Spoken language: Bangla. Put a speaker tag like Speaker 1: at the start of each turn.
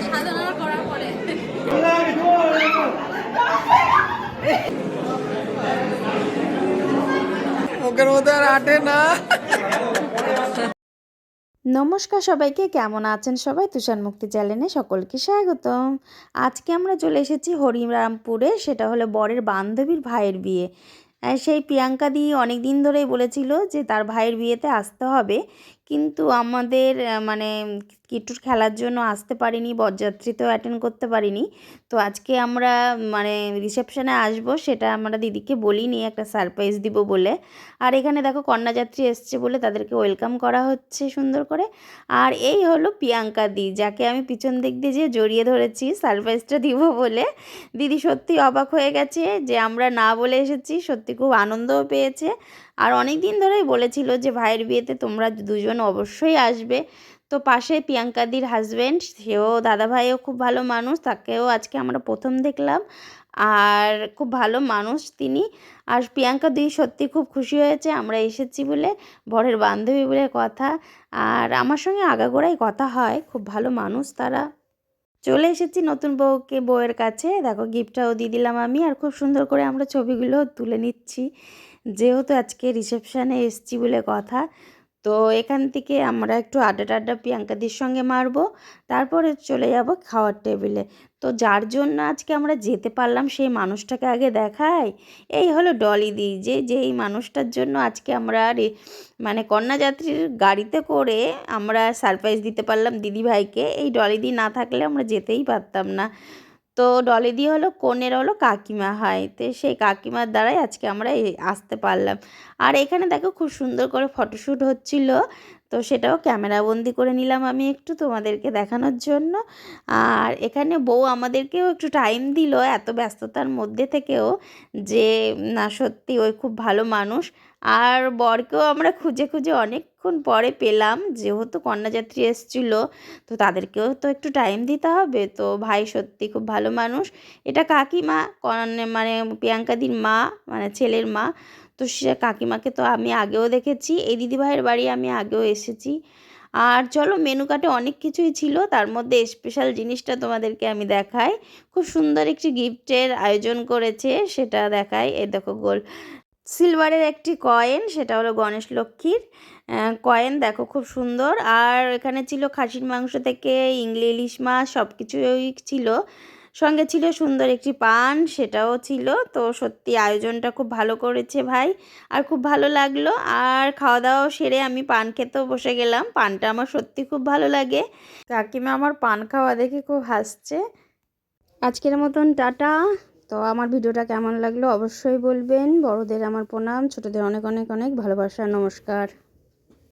Speaker 1: সাধনা করার পরে
Speaker 2: ওকের মধ্যে আর আটে না।
Speaker 3: নমস্কার সবাইকে, কেমন আছেন সবাই? তুষার মুক্তি চ্যানেলে সকলকে স্বাগতম। আজকে আমরা চলে এসেছি হরিরামপুরে, সেটা হলো বরের বান্ধবীর ভাইয়ের বিয়ে। সেই প্রিয়াঙ্কা দি অনেক দিন ধরেই বলেছিল যে তার ভাইয়ের বিয়েতে আসতে হবে, কিন্তু আমাদের মানে কিট্টুর খেলার জন্য আসতে পারিনি, বরযাত্রীতেও অ্যাটেন্ড করতে পারিনি। তো আজকে আমরা মানে রিসেপশনে আসবো, সেটা আমরা দিদিকে বলিনি, একটা সারপ্রাইজ দিব বলে। আর এখানে দেখো কন্যাযাত্রী এসছে বলে তাদেরকে ওয়েলকাম করা হচ্ছে সুন্দর করে। আর এই হলো প্রিয়াঙ্কা দি, যাকে আমি পিছন দিক দিয়ে যে জড়িয়ে ধরেছি সারপ্রাইজটা দিব বলে। দিদি সত্যি অবাক হয়ে গেছে যে আমরা না বলে এসেছি, সত্যি খুব আনন্দও পেয়েছে। আর অনেক দিন ধরেই বলেছিল যে ভাইয়ের বিয়েতে তোমরা দুজন অবশ্যই আসবে। তো পাশে প্রিয়াঙ্কাদির হাজব্যান্ড, সেও দাদাভাইও খুব ভালো মানুষ, তাকেও আজকে আমরা প্রথম দেখলাম। আর খুব ভালো মানুষ তিনি। আর প্রিয়াঙ্কা দি সত্যি খুব খুশি হয়েছে আমরা এসেছি বলে, বরের বান্ধবী বলে কথা। আর আমার সঙ্গে আগাগোড়াই কথা হয়, খুব ভালো মানুষ তারা। চলে এসেছি নতুন বউয়ের কাছে, দেখো গিফটটাও দিয়ে দিলাম আমি। আর খুব সুন্দর করে আমরা ছবিগুলো তুলে নিচ্ছি, যেহেতু আজকে রিসেপশানে এসছি বলে কথা। তো এখান থেকে আমরা একটু আড্ডা টাড্ডা প্রিয়াঙ্কাদির সঙ্গে মারবো, তারপরে চলে যাব খাওয়ার টেবিলে। তো যার জন্য আজকে আমরা যেতে পারলাম সেই মানুষটাকে আগে দেখাই। এই হলো ডলিদি, যেই মানুষটার জন্য আজকে আমরা মানে কন্যাযাত্রীর গাড়িতে করে আমরা সারপ্রাইজ দিতে পারলাম দিদিভাইকে। এই ডলিদি না থাকলে আমরা যেতেই পারতাম না। তো ডলিদি হলো কনের হলো কাকিমা হয়, তো সেই কাকিমার দ্বারাই আজকে আমরা আসতে পারলাম। আর এখানে দেখো খুব সুন্দর করে ফটোশ্যুট হচ্ছিল, তো সেটাও ক্যামেরাবন্দি করে নিলাম আমি একটু তোমাদেরকে দেখানোর জন্য। আর এখানে বউ আমাদেরকেও একটু টাইম দিল এত ব্যস্ততার মধ্যে থেকেও, যে না সত্যি ওই খুব ভালো মানুষ। আর বরকেও আমরা খুঁজে খুঁজে অনেকক্ষণ পরে পেলাম, যেহেতু কন্যাযাত্রী এসেছিলো, তো তাদেরকেও তো একটু টাইম দিতে হবে। তো ভাই সত্যি খুব ভালো মানুষ। এটা কাকিমা, মানে প্রিয়াঙ্কাদির মা, মানে ছেলের মা। তো সে কাকিমাকে তো আমি আগেও দেখেছি, এই দিদিভাইয়ের বাড়ি আমি আগেও এসেছি। আর চলো, মেনু কার্ডে অনেক কিছুই ছিল, তার মধ্যে স্পেশাল জিনিসটা তোমাদেরকে আমি দেখাই। খুব সুন্দর একটি গিফটের আয়োজন করেছে, সেটা দেখাই। এই দেখো সিলভারের একটি কয়েন, সেটা হলো গণেশ লক্ষ্মীর কয়েন, দেখো খুব সুন্দর। আর এখানে ছিল খাসির মাংস থেকে ইলিশ মাছ, সব কিছুই ছিল। সঙ্গে ছিল সুন্দর একটি পান, সেটাও ছিল। তো সত্যি আয়োজনটা খুব ভালো করেছে ভাই, আর খুব ভালো লাগলো। আর খাওয়া দাওয়া সেরে আমি পান খেতেও বসে গেলাম, পানটা আমার সত্যি খুব ভালো লাগে। কাকিমা আমার পান খাওয়া দেখে খুব হাসছে। আজকের মতন টাটা। তো আমার ভিডিওটা কেমন লাগলো অবশ্যই বলবেন। বড়দের আমার প্রণাম, ছোটদের অনেক অনেক অনেক ভালোবাসা, নমস্কার।